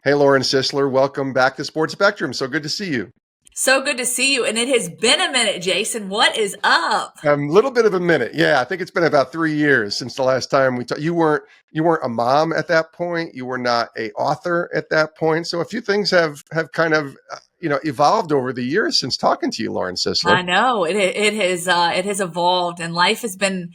Hey, Lauren Sisler, welcome back to Sports Spectrum. So good to see you. So good to see you. And it has been a minute, Jason. What is up? A little bit of a minute. Yeah, I think it's been about 3 years since the last time we talked. You weren't a mom at that point. You were not a author at that point. So a few things have kind of evolved over the years since talking to you, Lauren Sisler. I know it has evolved, and life has been.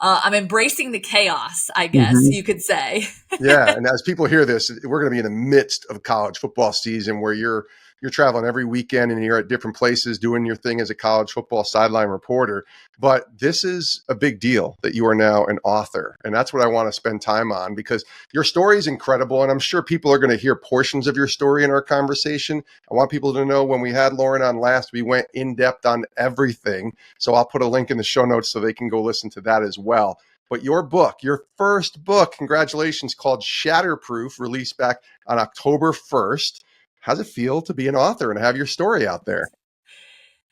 I'm embracing the chaos, I guess Hmm. you could say. Yeah, and as people hear this, we're going to be in the midst of college football season where you're traveling every weekend and you're at different places doing your thing as a college football sideline reporter. But this is a big deal that you are now an author, and that's what I want to spend time on because your story is incredible, and I'm sure people are going to hear portions of your story in our conversation. I want people to know when we had Lauren on last, we went in depth on everything. So I'll put a link in the show notes so they can go listen to that as well. But your book, your first book, congratulations, called Shatterproof, released back on October 1st. How's it feel to be an author and have your story out there?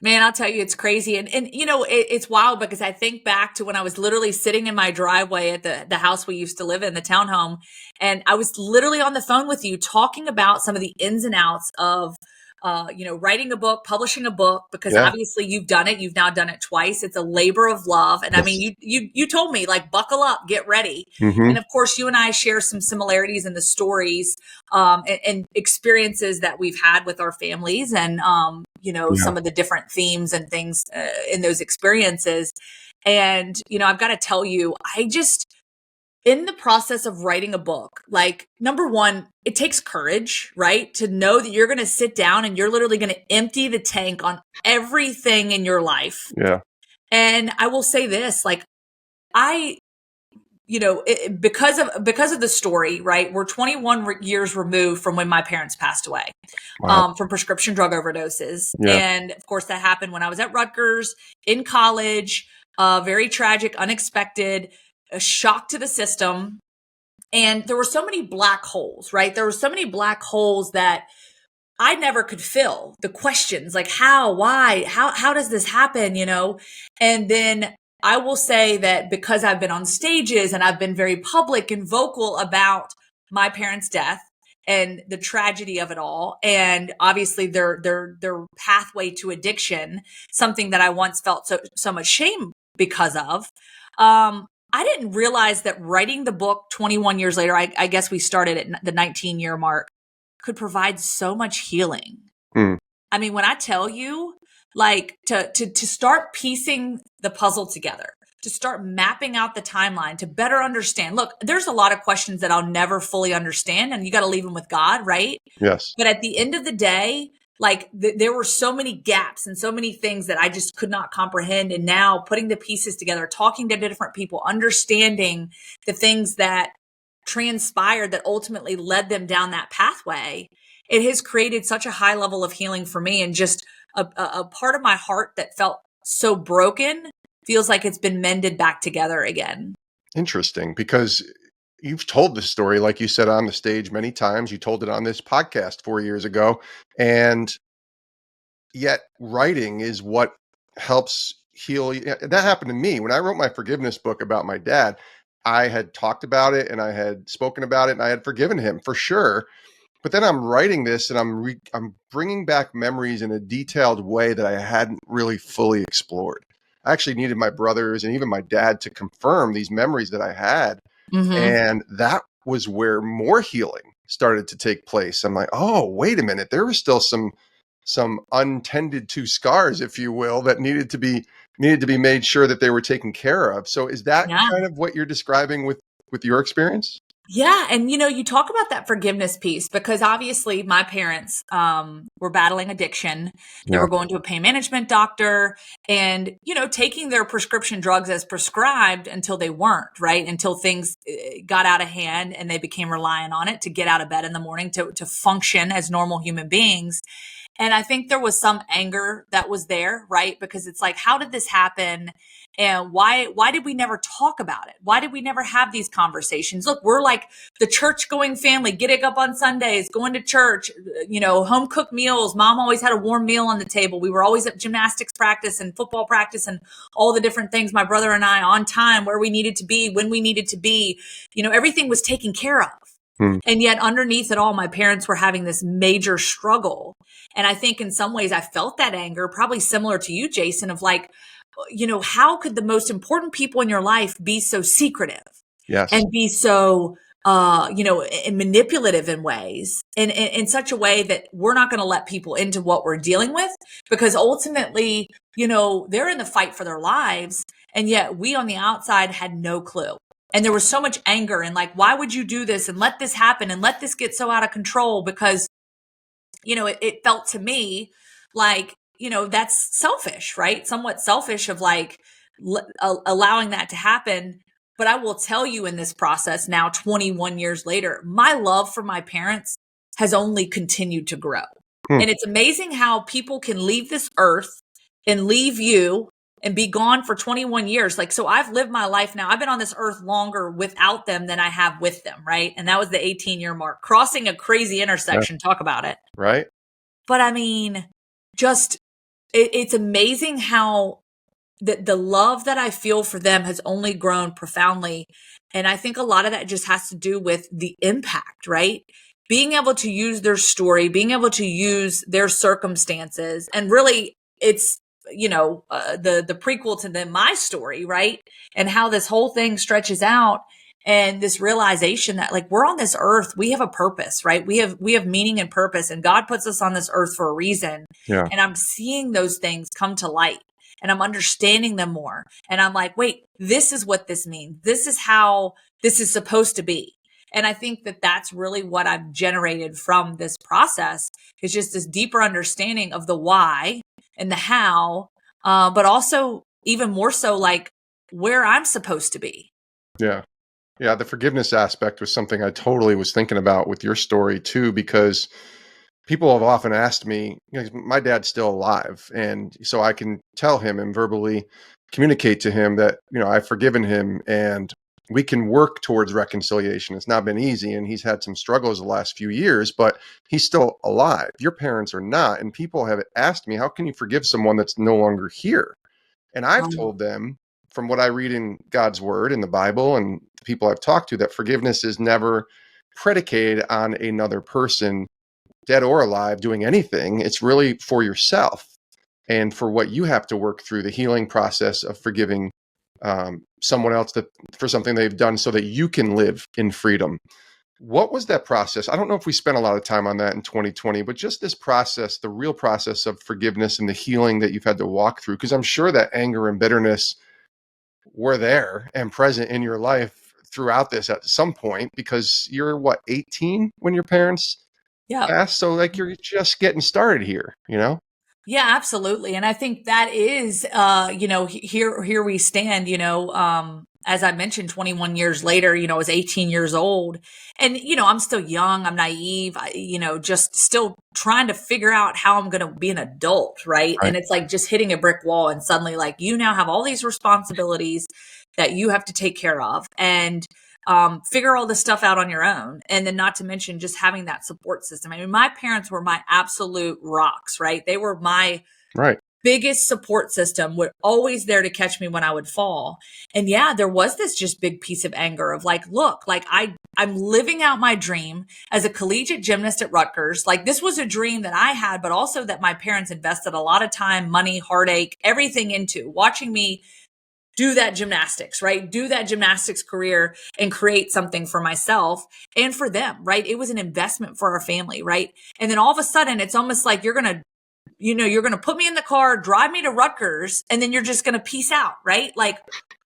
Man, I'll tell you, it's crazy. It's wild because I think back to when I was literally sitting in my driveway at the house we used to live in, the townhome. And I was literally on the phone with you talking about some of the ins and outs of, writing a book, publishing a book, because Yeah. obviously you've done it. You've now done it twice. It's a labor of love. And I mean, Yes. you told me like, buckle up, get ready. Hmm. And of course, you and I share some similarities in the stories, and experiences that we've had with our families, and Yeah. some of the different themes and things in those experiences. And I've got to tell you, I just, in the process of writing a book, like, number one, it takes courage, right? To know that you're going to sit down and you're literally going to empty the tank on everything in your life. Yeah. And I will say this, like, I because of the story, right? We're 21 years removed from when my parents passed away, Wow. from prescription drug overdoses. Yeah. And of course, that happened when I was at Rutgers in college. Very tragic, unexpected, a shock to the system. And there were so many black holes, right? There were so many black holes that I never could fill. The questions like how, why, how does this happen, And then I will say that because I've been on stages and I've been very public and vocal about my parents' death and the tragedy of it all, and obviously their pathway to addiction, something that I once felt so much shame because of. I didn't realize that writing the book 21 years later, I guess we started at the 19-year mark, could provide so much healing. Mm. I mean, when I tell you, like, to start piecing the puzzle together, to start mapping out the timeline, to better understand. Look, there's a lot of questions that I'll never fully understand, and you got to leave them with God, right? Yes. But at the end of the day, like, there were so many gaps and so many things that I just could not comprehend. And now putting the pieces together, talking to different people, understanding the things that transpired that ultimately led them down that pathway, it has created such a high level of healing for me. And just a part of my heart that felt so broken feels like it's been mended back together again. Interesting, because you've told this story, like you said, on the stage many times. You told it on this podcast 4 years ago. And yet writing is what helps heal. That happened to me when I wrote my forgiveness book about my dad. I had talked about it and I had spoken about it and I had forgiven him for sure. But then I'm writing this and I'm bringing back memories in a detailed way that I hadn't really fully explored. I actually needed my brothers and even my dad to confirm these memories that I had, Mm-hmm. and that was where more healing started to take place. I'm like, oh, wait a minute, there was still some untended to scars, if you will, that needed to be made sure that they were taken care of. So is that Yeah. kind of what you're describing with your experience? Yeah. And you talk about that forgiveness piece because obviously my parents were battling addiction. They Yeah. were going to a pain management doctor and, taking their prescription drugs as prescribed until they weren't, right? Until things got out of hand and they became reliant on it to get out of bed in the morning to function as normal human beings. And I think there was some anger that was there, right? Because it's like, how did this happen? And why did we never talk about it? Why did we never have these conversations? Look, we're like the church going family, getting up on Sundays, going to church, home cooked meals. Mom always had a warm meal on the table. We were always at gymnastics practice and football practice and all the different things. My brother and I on time, where we needed to be, when we needed to be, everything was taken care of. Hmm. And yet underneath it all, my parents were having this major struggle. And I think in some ways I felt that anger, probably similar to you, Jason, of like, how could the most important people in your life be so secretive Yes. and be so, manipulative in ways in such a way that we're not going to let people into what we're dealing with, because ultimately, they're in the fight for their lives. And yet we on the outside had no clue. And there was so much anger and like, why would you do this and let this happen and let this get so out of control? Because, it felt to me like, that's selfish, right? Somewhat selfish of like allowing that to happen. But I will tell you, in this process now, 21 years later, my love for my parents has only continued to grow. Hmm. And it's amazing how people can leave this earth and leave you and be gone for 21 years. Like, so I've lived my life now. I've been on this earth longer without them than I have with them, right? And that was the 18-year mark, crossing a crazy intersection. Talk about it. Right. But I mean, just it's amazing how the love that I feel for them has only grown profoundly. And I think a lot of that just has to do with the impact, right? Being able to use their story, being able to use their circumstances. And really, it's, the prequel to my story, right? And how this whole thing stretches out. And this realization that like we're on this earth, we have a purpose, right? We have meaning and purpose, and God puts us on this earth for a reason. Yeah. And I'm seeing those things come to light, and I'm understanding them more. And I'm like, wait, this is what this means. This is how this is supposed to be. And I think that that's really what I've generated from this process, is just this deeper understanding of the why and the how, but also even more so like where I'm supposed to be. Yeah. Yeah. The forgiveness aspect was something I totally was thinking about with your story too, because people have often asked me, my dad's still alive. And so I can tell him and verbally communicate to him that, I've forgiven him and we can work towards reconciliation. It's not been easy, and he's had some struggles the last few years, but he's still alive. Your parents are not. And people have asked me, how can you forgive someone that's no longer here? And I've told them, from what I read in God's word in the Bible and the people I've talked to, that forgiveness is never predicated on another person, dead or alive, doing anything. It's really for yourself and for what you have to work through, the healing process of forgiving someone else for something they've done so that you can live in freedom. What was that process? I don't know if we spent a lot of time on that in 2020, but just this process, the real process of forgiveness and the healing that you've had to walk through, because I'm sure that anger and bitterness were there and present in your life throughout this at some point, because you're 18 when your parents passed? So like you're just getting started here, Yeah, absolutely. And I think that is, here we stand, as I mentioned, 21 years later, I was 18 years old, and, I'm still young. I'm naive, just still trying to figure out how I'm going to be an adult. Right. And it's like just hitting a brick wall, and suddenly like, you now have all these responsibilities that you have to take care of, and figure all this stuff out on your own. And then not to mention just having that support system. I mean, my parents were my absolute rocks, right? They were my biggest support system, were always there to catch me when I would fall. And yeah, there was this just big piece of anger of like, look, like I'm living out my dream as a collegiate gymnast at Rutgers. Like this was a dream that I had, but also that my parents invested a lot of time, money, heartache, everything into watching me do that gymnastics, right? Do that gymnastics career and create something for myself and for them, right? It was an investment for our family, right? And then all of a sudden, it's almost like you're going to put me in the car, drive me to Rutgers, and then you're just going to peace out, right? Like,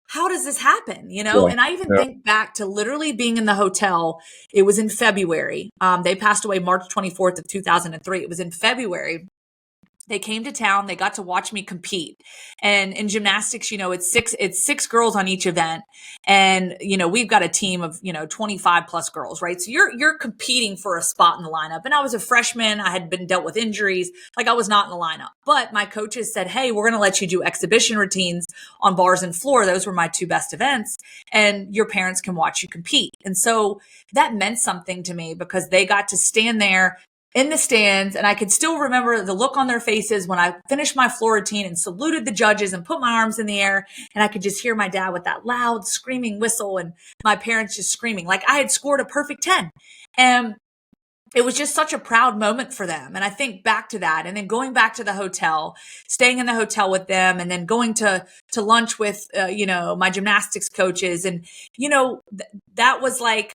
how does this happen? And I even think back to literally being in the hotel. It was in February. They passed away March 24th of 2003. It was in February. They came to town. They got to watch me compete. And in gymnastics, it's six girls on each event. And, we've got a team of, 25 plus girls, right? So you're competing for a spot in the lineup. And I was a freshman. I had been dealt with injuries. Like I was not in the lineup, but my coaches said, hey, we're going to let you do exhibition routines on bars and floor. Those were my two best events, and your parents can watch you compete. And so that meant something to me because they got to stand there in the stands, and I could still remember the look on their faces when I finished my floor routine and saluted the judges and put my arms in the air, and I could just hear my dad with that loud screaming whistle and my parents just screaming like I had scored a perfect 10. And it was just such a proud moment for them. And I think back to that, and then going back to the hotel, staying in the hotel with them, and then going to lunch with, my gymnastics coaches. And, that was like,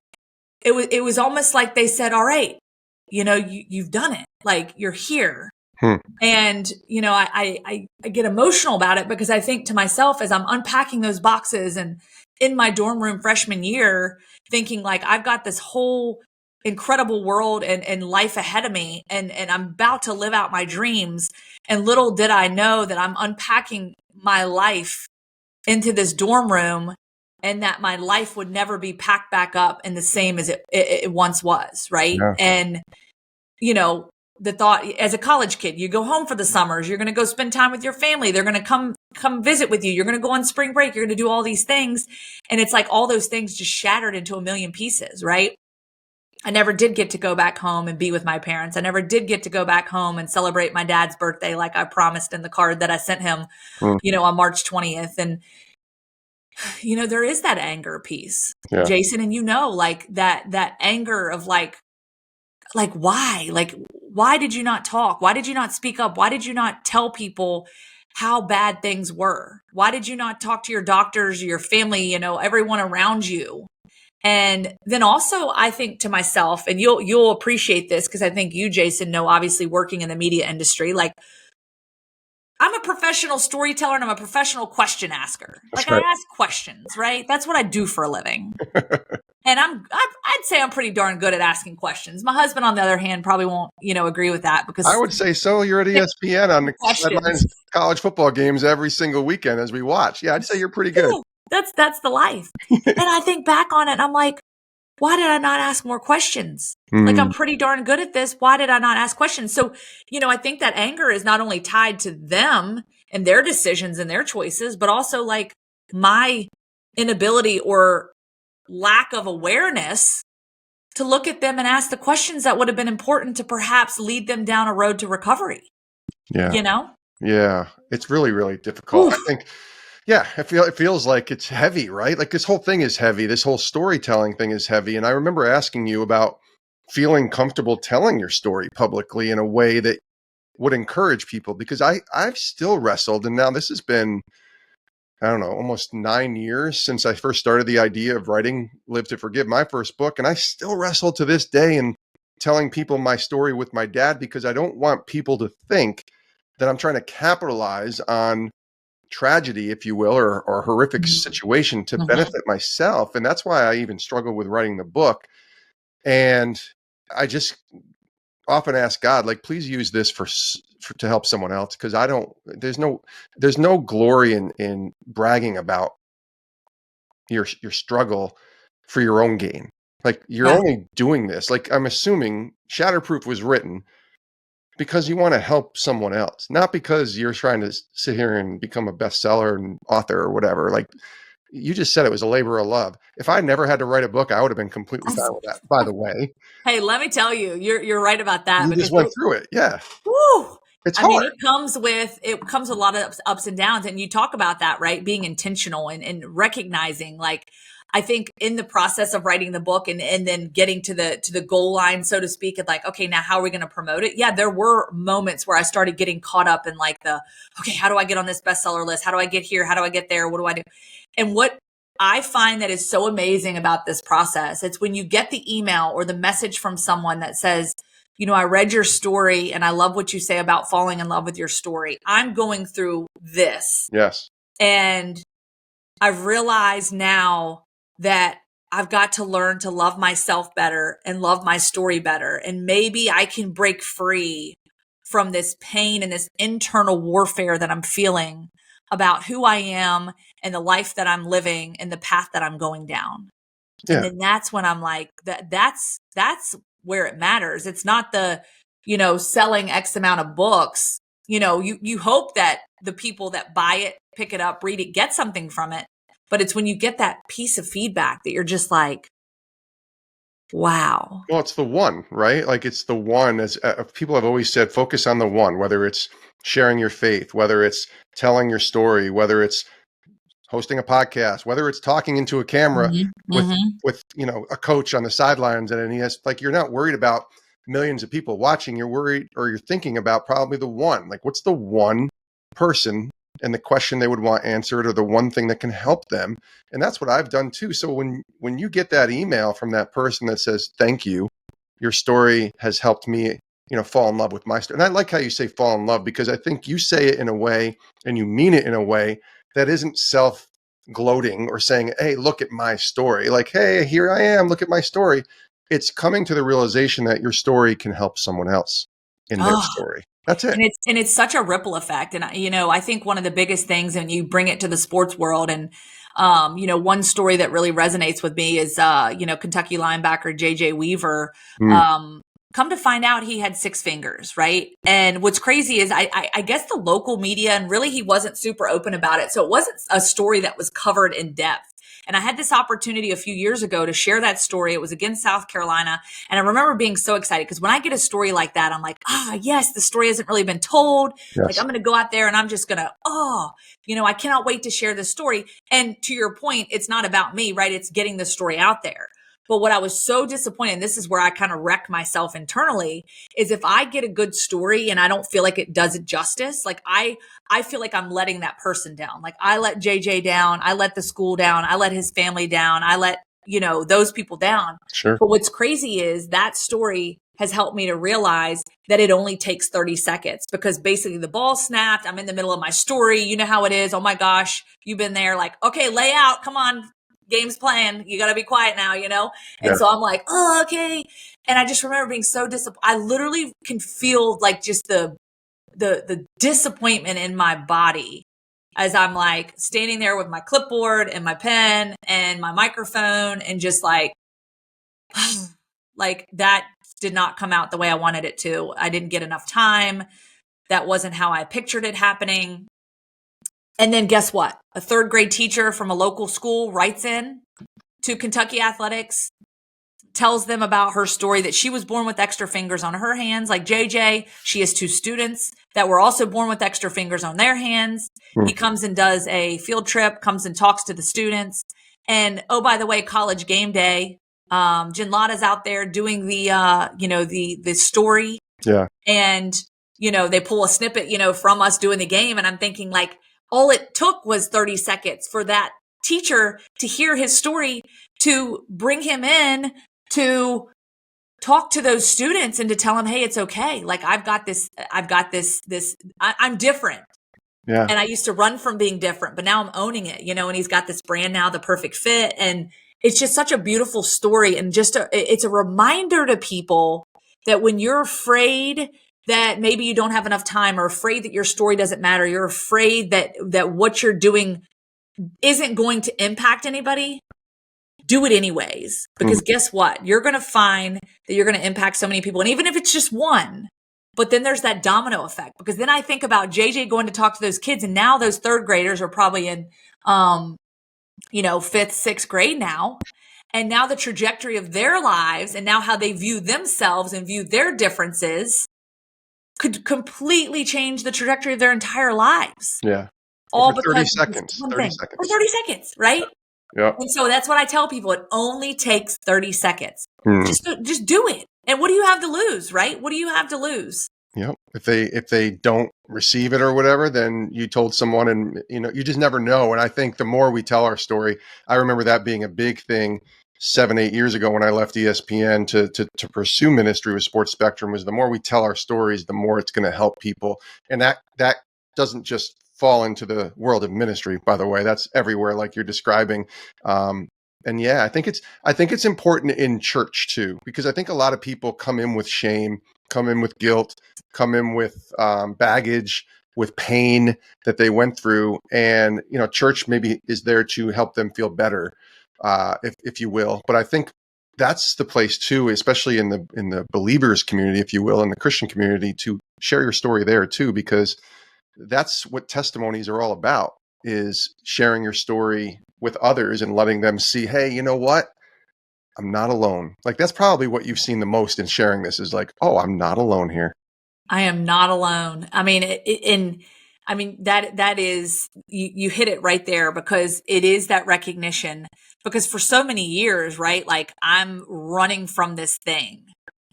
it was almost like they said, all right, you've done it. Like, you're here. And, I get emotional about it because I think to myself as I'm unpacking those boxes and in my dorm room freshman year, thinking like, I've got this whole incredible world and life ahead of me, and I'm about to live out my dreams. And little did I know that I'm unpacking my life into this dorm room, and that my life would never be packed back up and the same as it once was. Right. Yeah. And, the thought as a college kid, you go home for the summers, you're going to go spend time with your family. They're going to come visit with you. You're going to go on spring break. You're going to do all these things. And it's like all those things just shattered into a million pieces. Right. I never did get to go back home and be with my parents. I never did get to go back home and celebrate my dad's birthday like I promised in the card that I sent him, on March 20th. And, there is that anger piece, Jason. And like that anger of like why? Like, why did you not talk? Why did you not speak up? Why did you not tell people how bad things were? Why did you not talk to your doctors, your family, everyone around you? And then also I think to myself, and you'll appreciate this because I think you, Jason, know, obviously working in the media industry, like I'm a professional storyteller and I'm a professional question asker. That's like right. I ask questions, right? That's what I do for a living. And I'd say I'm pretty darn good at asking questions. My husband, on the other hand, probably won't, agree with that because I would say so. You're at ESPN on the sidelines college football games every single weekend as we watch. Yeah, I'd say you're pretty good. Yeah, that's the life. And I think back on it and I'm like, why did I not ask more questions? Like, I'm pretty darn good at this. Why did I not ask questions? So, I think that anger is not only tied to them and their decisions and their choices, but also like my inability or lack of awareness to look at them and ask the questions that would have been important to perhaps lead them down a road to recovery. Yeah. Yeah. It's really, really difficult. Oof. I think, it feels like it's heavy, right? Like this whole thing is heavy. This whole storytelling thing is heavy. And I remember asking you about feeling comfortable telling your story publicly in a way that would encourage people, because I've still wrestled. And now this has been, I don't know, almost 9 years since I first started the idea of writing Live to Forgive, my first book. And I still wrestle to this day in telling people my story with my dad, because I don't want people to think that I'm trying to capitalize on tragedy, if you will, or horrific situation to benefit myself. And that's why I even struggle with writing the book. And I just often ask God, like, please use this for to help someone else. Cause there's no glory in bragging about your struggle for your own gain. Like you're only doing this. Like I'm assuming Shatterproof was written because you want to help someone else, not because you're trying to sit here and become a bestseller and author or whatever. Like you just said, it was a labor of love. If I never had to write a book, I would have been completely fine with that, by the way. Hey, let me tell you, you're right about that. You just went through it. Yeah. Woo, It's hard. I mean, it comes with a lot of ups and downs. And you talk about that, right? Being intentional and recognizing, like, I think in the process of writing the book and then getting to the goal line, so to speak, and like, okay, now how are we going to promote it? Yeah, there were moments where I started getting caught up in like okay, how do I get on this bestseller list? How do I get here? How do I get there? What do I do? And what I find that is so amazing about this process, it's when you get the email or the message from someone that says, I read your story and I love what you say about falling in love with your story. I'm going through this. Yes. And I've realized now that I've got to learn to love myself better and love my story better. And maybe I can break free from this pain and this internal warfare that I'm feeling about who I am and the life that I'm living and the path that I'm going down. Yeah. And then that's when I'm like, that's where it matters. It's not the, selling X amount of books. You hope that the people that buy it, pick it up, read it, get something from it. But it's when you get that piece of feedback that you're just like, Wow. Well, it's the one, right? Like it's the one, as people have always said, focus on the one, whether it's sharing your faith, whether it's telling your story, whether it's hosting a podcast, whether it's talking into a camera Mhm, with mhm. a coach on the sidelines, and he has, like, you're not worried about millions of people watching. You're worried, or you're thinking about probably the one. Like, what's the one person and the question they would want answered, or the one thing that can help them? And that's what I've done too. So when you get that email from that person that says thank you, your story has helped me, fall in love with my story. And I like how you say fall in love, because I think you say it in a way, and you mean it in a way that isn't self gloating or saying, hey, look at my story. Like, hey, here I am, look at my story. It's coming to the realization that your story can help someone else in their Oh, story. That's it. and it's such a ripple effect. And I think one of the biggest things, and you bring it to the sports world, and one story that really resonates with me is Kentucky linebacker JJ Weaver. Mm, Um, Come to find out, he had six fingers, right? And what's crazy is I guess the local media, and really he wasn't super open about it, so it wasn't a story that was covered in depth. And I had this opportunity a few years ago to share that story. It was against South Carolina. And I remember being so excited because when I get a story like that, I'm like, yes, the story hasn't really been told. Like, yes. I'm going to go out there and I'm just going to, I cannot wait to share this story. And to your point, it's not about me, right? It's getting the story out there. But what I was so disappointed, and this is where I kind of wreck myself internally, is if I get a good story and I don't feel like it does it justice, like I feel like I'm letting that person down. Like, I let JJ down, I let the school down, I let his family down, I let, those people down. Sure. But what's crazy is that story has helped me to realize that it only takes 30 seconds, because basically the ball snapped. I'm in the middle of my story. You know how it is. Oh my gosh, you've been there. Like, okay, lay out. Come on. Game's playing. You got to be quiet now. And Yeah. so I'm like, oh, okay. And I just remember being so disappointed. I literally can feel like just the disappointment in my body as I'm like standing there with my clipboard and my pen and my microphone, and just like, like, that did not come out the way I wanted it to. I didn't get enough time. That wasn't how I pictured it happening. And then guess what? A third grade teacher from a local school writes in to Kentucky Athletics, tells them about her story, that she was born with extra fingers on her hands, like JJ. She has two students that were also born with extra fingers on their hands. Mm, He comes and does a field trip, comes and talks to the students. And oh, by the way, college game day, Jen Lada's out there doing the story. yeah. And, they pull a snippet, from us doing the game. And I'm thinking, like, all it took was 30 seconds for that teacher to hear his story, to bring him in, to talk to those students and to tell them, hey, it's okay. Like, I'm different. Yeah. And I used to run from being different, but now I'm owning it, and he's got this brand now, The Perfect Fit. And it's just such a beautiful story. And it's a reminder to people that when you're afraid that maybe you don't have enough time, or afraid that your story doesn't matter, you're afraid that what you're doing isn't going to impact anybody, do it anyways. Mm, Because guess what? You're going to find that you're going to impact so many people. And even if it's just one, but then there's that domino effect, because then I think about JJ going to talk to those kids, and now those third graders are probably in, fifth, sixth grade now. And now the trajectory of their lives, and now how they view themselves and view their differences, could completely change the trajectory of their entire lives. yeah. Well, All for 30 because of this seconds, one 30 thing. For seconds. 30 seconds, right? Yeah. And so that's what I tell people. It only takes 30 seconds. Mm. Just do it. And what do you have to lose, right? What do you have to lose? Yep. If they don't receive it or whatever, then you told someone, and you just never know. And I think the more we tell our story, I remember that being a big thing 7-8 years ago when I left ESPN to pursue ministry with Sports Spectrum, was the more we tell our stories, the more it's going to help people. And that doesn't just fall into the world of ministry, by the way. That's everywhere, like you're describing. And yeah, I think it's important in church too, because I think a lot of people come in with shame, come in with guilt, come in with baggage, with pain that they went through, and church maybe is there to help them feel better, if you will. But I think that's the place too, especially in the believers community, if you will, in the Christian community, to share your story there too, because that's what testimonies are all about, is sharing your story with others and letting them see, hey, you know what? I'm not alone. Like, that's probably what you've seen the most in sharing this is like, oh, I'm not alone here. I am not alone. I mean, that is, you hit it right there, because it is that recognition, because for so many years, right? Like, I'm running from this thing.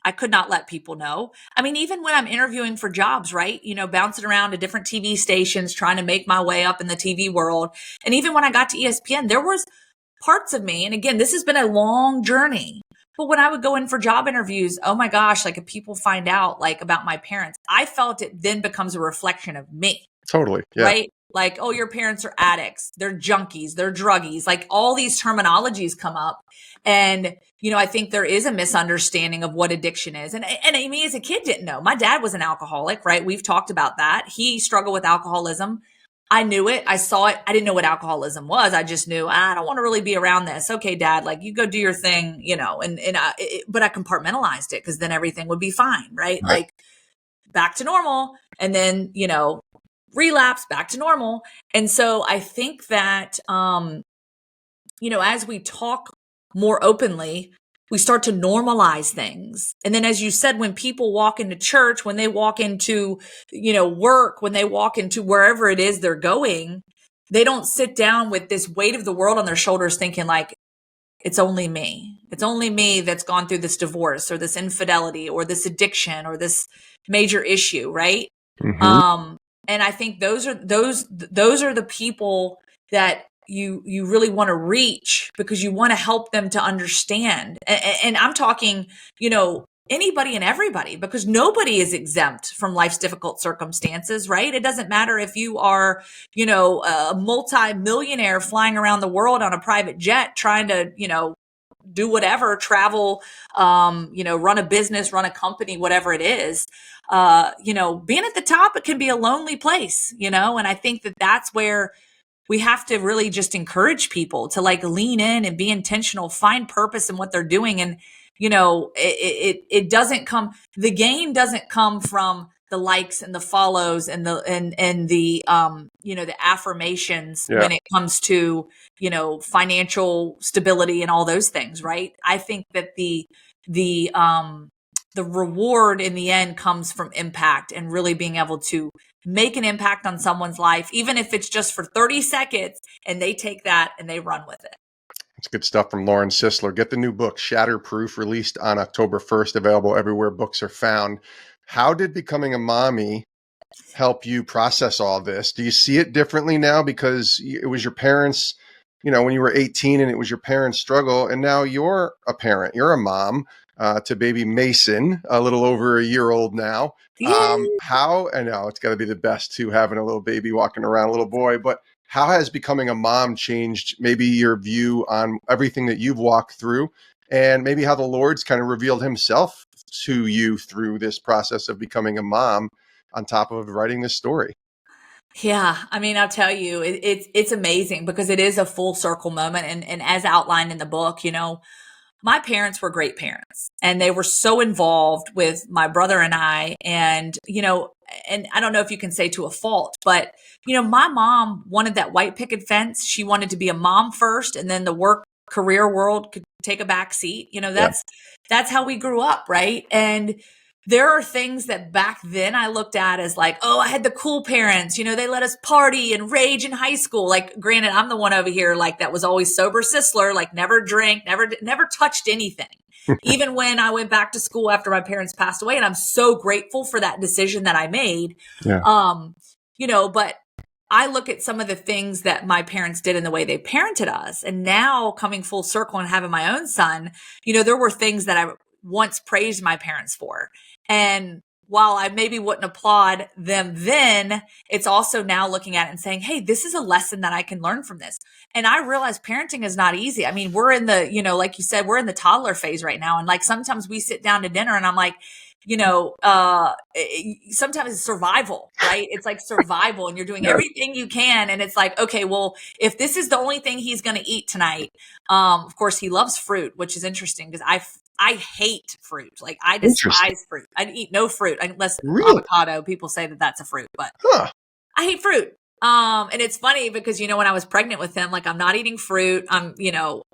I could not let people know. I mean, even when I'm interviewing for jobs, right? Bouncing around to different TV stations, trying to make my way up in the TV world. And even when I got to ESPN, there was parts of me. And again, this has been a long journey. But when I would go in for job interviews, oh my gosh, like if people find out like about my parents, I felt it then becomes a reflection of me. Totally. Yeah. Right? Like, oh, your parents are addicts, they're junkies, they're druggies, like all these terminologies come up. And, I think there is a misunderstanding of what addiction is. And me as a kid didn't know. My dad was an alcoholic, right? We've talked about that. He struggled with alcoholism. I knew it. I saw it. I didn't know what alcoholism was. I just knew I don't want to really be around this. Okay, dad, like you go do your thing, but I compartmentalized it because then everything would be fine, right? Like back to normal. And then, relapse back to normal. And so I think that, as we talk more openly, we start to normalize things. And then, as you said, when people walk into church, when they walk into, work, when they walk into wherever it is they're going, they don't sit down with this weight of the world on their shoulders thinking like, it's only me. It's only me that's gone through this divorce or this infidelity or this addiction or this major issue. Right. Mm-hmm. And I think those are the people that you really want to reach, because you want to help them to understand. And I'm talking, anybody and everybody, because nobody is exempt from life's difficult circumstances, right? It doesn't matter if you are, a multi-millionaire flying around the world on a private jet trying to, do whatever, travel, run a business, run a company, whatever it is. Being at the top, it can be a lonely place, and I think that that's where we have to really just encourage people to like lean in and be intentional, find purpose in what they're doing. And, it doesn't come, the gain doesn't come from the likes and the follows and the the affirmations when it comes to, financial stability and all those things, right? I think that the reward in the end comes from impact and really being able to make an impact on someone's life, even if it's just for 30 seconds, and they take that and they run with it. It's good stuff from Lauren Sisler. Get the new book, Shatterproof, released on October 1st, available everywhere books are found. How did becoming a mommy help you process all this? Do you see it differently now because it was your parents, when you were 18 and it was your parents' struggle, and now you're a parent, you're a mom to baby Mason, a little over a year old now. How, I know it's got to be the best too, having a little baby walking around, a little boy, but how has becoming a mom changed maybe your view on everything that you've walked through, and maybe how the Lord's kind of revealed himself to you through this process of becoming a mom on top of writing this story? Yeah. I mean, I'll tell you, it's amazing because it is a full circle moment. And as outlined in the book, my parents were great parents, and they were so involved with my brother and I. And, and I don't know if you can say to a fault, but, my mom wanted that white picket fence. She wanted to be a mom first, and then the work career world could take a back seat. That's how we grew up. Right. And there are things that back then I looked at as like, oh, I had the cool parents, they let us party and rage in high school. Like, granted, I'm the one over here, like that was always sober Sisler, like never drank, never touched anything. Even when I went back to school after my parents passed away. And I'm so grateful for that decision that I made. Yeah. But I look at some of the things that my parents did in the way they parented us. And now coming full circle and having my own son, there were things that I once praised my parents for. And while I maybe wouldn't applaud them then, it's also now looking at it and saying, hey, this is a lesson that I can learn from this. And I realize parenting is not easy. I mean, we're in the, like you said, we're in the toddler phase right now. And like sometimes we sit down to dinner and I'm like, sometimes it's survival, right? It's like survival, and you're doing everything you can. And it's like, okay, well, if this is the only thing he's going to eat tonight, of course he loves fruit, which is interesting because I hate fruit. Like I despise fruit. I eat no fruit unless avocado. People say that that's a fruit, but I hate fruit. And it's funny because, when I was pregnant with him, like I'm not eating fruit. I'm,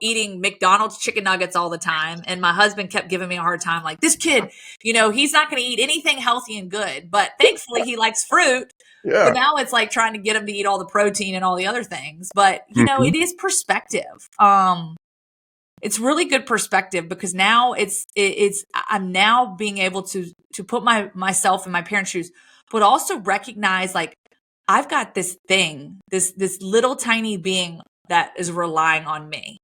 eating McDonald's chicken nuggets all the time. And my husband kept giving me a hard time. Like this kid, he's not going to eat anything healthy and good, but thankfully he likes fruit. So Yeah. now it's like trying to get him to eat all the protein and all the other things. But, Mhm. it is perspective. It's really good perspective because now I'm now being able to put myself in my parents' shoes, but also recognize like I've got this thing, this little tiny being that is relying on me.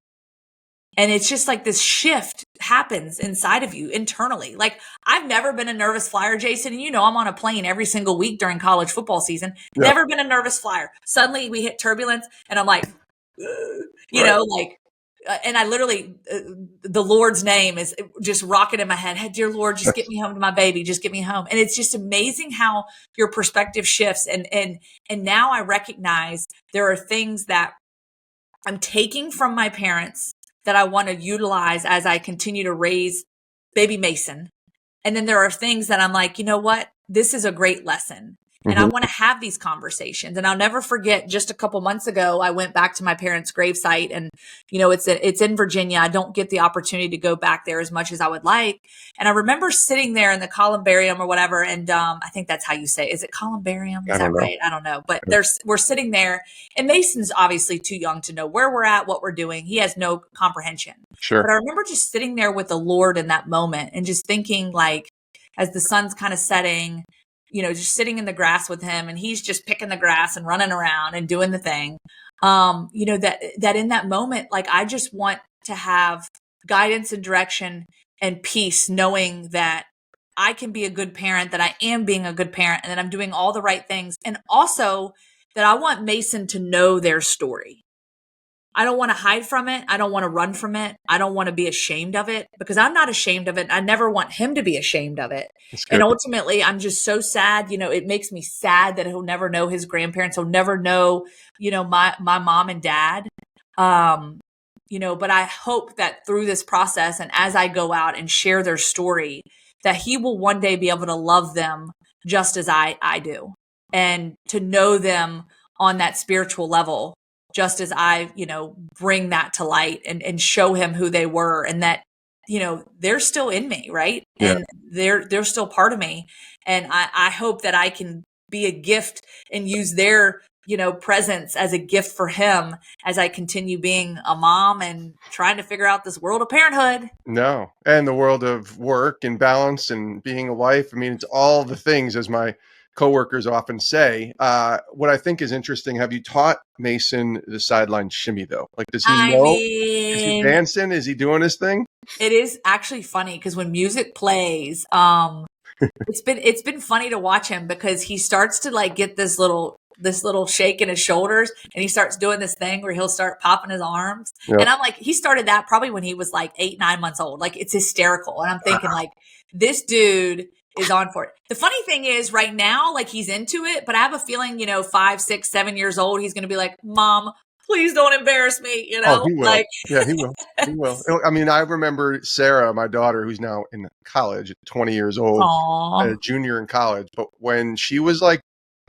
And it's just like this shift happens inside of you internally. Like I've never been a nervous flyer, Jason. And I'm on a plane every single week during college football season. Yeah. Never been a nervous flyer. Suddenly we hit turbulence and I'm like, like, and I literally, the Lord's name is just rocking in my head. Hey, dear Lord, just get me home to my baby. Just get me home. And it's just amazing how your perspective shifts. And now I recognize there are things that I'm taking from my parents that I want to utilize as I continue to raise baby Mason. And then there are things that I'm like, you know what? This is a great lesson. And I Mhm. want to have these conversations. And I'll never forget, just a couple months ago, I went back to my parents' gravesite and, it's in Virginia. I don't get the opportunity to go back there as much as I would like. And I remember sitting there in the columbarium or whatever. And I think that's how you say it. Is it columbarium? Is I that don't know. right? I don't know. But we're sitting there and Mason's obviously too young to know where we're at, what we're doing. He has no comprehension. Sure. But I remember just sitting there with the Lord in that moment and just thinking like, as the sun's kind of setting, just sitting in the grass with him and he's just picking the grass and running around and doing the thing. That in that moment, like I just want to have guidance and direction and peace, knowing that I can be a good parent, that I am being a good parent and that I'm doing all the right things. And also that I want Mason to know their story. I don't want to hide from it. I don't want to run from it. I don't want to be ashamed of it because I'm not ashamed of it. I never want him to be ashamed of it. That's And good. ultimately, I'm just so sad. It makes me sad that he'll never know his grandparents. He'll never know, my mom and dad. But I hope that through this process and as I go out and share their story, that he will one day be able to love them just as I do and to know them on that spiritual level just as I, bring that to light and show him who they were and that, they're still in me. Right. Yeah. And they're still part of me. And I hope that I can be a gift and use their, presence as a gift for him as I continue being a mom and trying to figure out this world of parenthood. No. And the world of work and balance and being a wife. I mean, it's all the things, as my coworkers often say. What I think is interesting, have you taught Mason the sideline shimmy though? Like, does he I know? Is he mean, dancing? Is he doing his thing? it is actually funny because when music plays, it's been funny to watch him because he starts to like get this little shake in his shoulders and he starts doing this thing where he'll start popping his arms. Yeah. And I'm like, he started that probably when he was like 8, 9 months old. Like it's hysterical. And I'm thinking like, this dude is on for it. The funny thing is right now, like he's into it, but I have a feeling, 5, 6, 7 years old, he's going to be like, Mom, please don't embarrass me. Oh, he will. Like, Yeah, he will. He will. I mean, I remember Sarah, my daughter, who's now in college at 20 years old, a aw. junior in college. But when she was like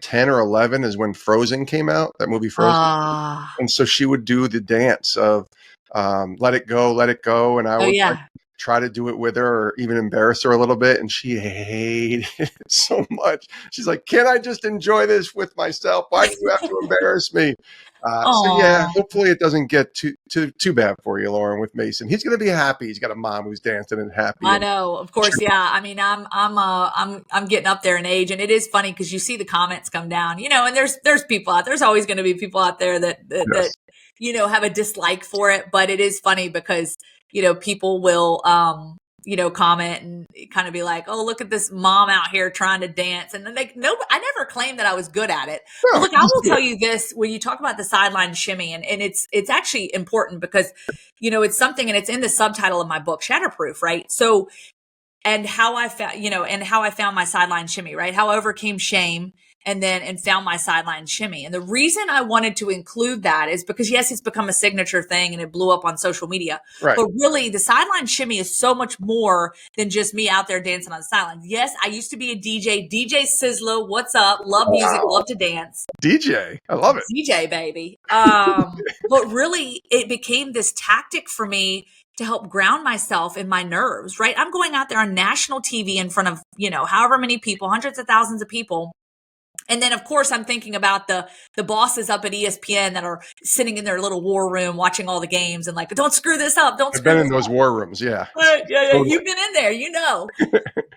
10 or 11 is when Frozen came out, that movie Frozen. Ah. And so she would do the dance of let it go, let it go. And I Oh would like yeah. try to do it with her or even embarrass her a little bit. And she hated it so much. She's like, can I just enjoy this with myself? Why do you have to embarrass me? So yeah, Aw. hopefully it doesn't get too bad for you, Lauren, with Mason. He's going to be happy. He's got a mom who's dancing and happy. I And know, of course, yeah. I mean, I'm getting up there in age, and it is funny because you see the comments come down, and there's people out. There's always going to be people out there that yes, have a dislike for it. But it is funny because people will comment and kind of be like, oh, look at this mom out here trying to dance, and then I never claimed that I was good at it. But no, look, I just will do tell it. you this: when you talk about the sideline shimmy, and it's actually important because it's something, and it's in the subtitle of my book, Shatterproof, right? So, and how I found, and how I found my sideline shimmy, right? How I overcame shame and found my sideline shimmy. And the reason I wanted to include that is because, yes, it's become a signature thing and it blew up on social media. Right. But really, the sideline shimmy is so much more than just me out there dancing on the sideline. Yes, I used to be a DJ. DJ Sisler, what's up? Love music, love to dance. DJ, I love it. DJ, baby. But really, it became this tactic for me to help ground myself in my nerves, right? I'm going out there on national TV in front of, however many people, hundreds of thousands of people. And then, of course, I'm thinking about the bosses up at ESPN that are sitting in their little war room watching all the games and like, don't screw this up. I've been in those war rooms. Yeah. Yeah. You've been in there,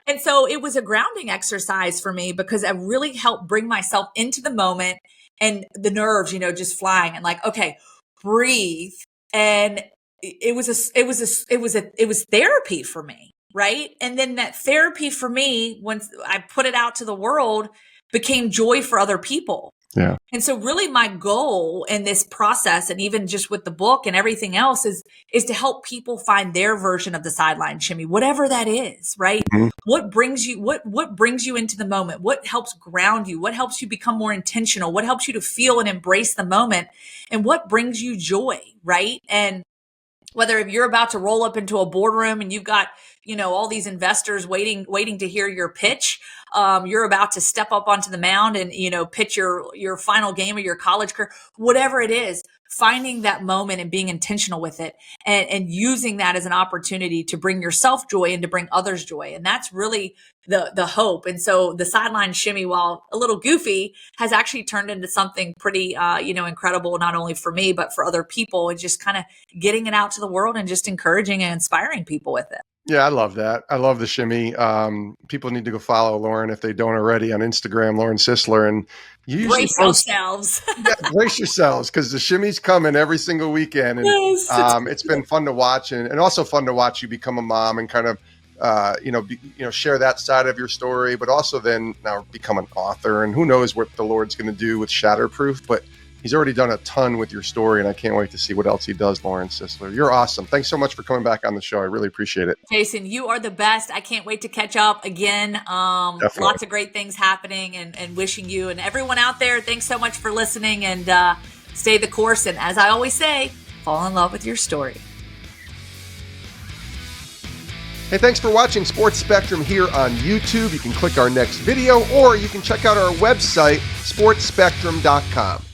And so it was a grounding exercise for me because it really helped bring myself into the moment and the nerves, just flying and like, okay, breathe. And it was therapy for me. Right. And then that therapy for me, once I put it out to the world, became joy for other people. Yeah. And so really my goal in this process, and even just with the book and everything else, is to help people find their version of the sideline shimmy, whatever that is, right? Mm-hmm. What brings you into the moment? What helps ground you? What helps you become more intentional? What helps you to feel and embrace the moment? And what brings you joy, right? And whether if you're about to roll up into a boardroom and you've got, all these investors waiting to hear your pitch, you're about to step up onto the mound and, pitch your final game of your college career, whatever it is, finding that moment and being intentional with it and using that as an opportunity to bring yourself joy and to bring others joy. And that's really the hope. And so the sideline shimmy, while a little goofy, has actually turned into something pretty, incredible, not only for me, but for other people, and just kind of getting it out to the world and just encouraging and inspiring people with it. Yeah, I love that. I love the shimmy. People need to go follow Lauren if they don't already on Instagram, Lauren Sisler, and you brace yourselves. Brace yourselves, because the shimmy's coming every single weekend, and yes, it's been fun to watch, and also fun to watch you become a mom and kind of share that side of your story, but also then now become an author, and who knows what the Lord's going to do with Shatterproof, but He's already done a ton with your story, and I can't wait to see what else he does, Lauren Sisler. You're awesome. Thanks so much for coming back on the show. I really appreciate it. Jason, you are the best. I can't wait to catch up again. Lots of great things happening, and wishing you and everyone out there, thanks so much for listening, and stay the course. And as I always say, fall in love with your story. Hey, thanks for watching Sports Spectrum here on YouTube. You can click our next video, or you can check out our website, sportsspectrum.com.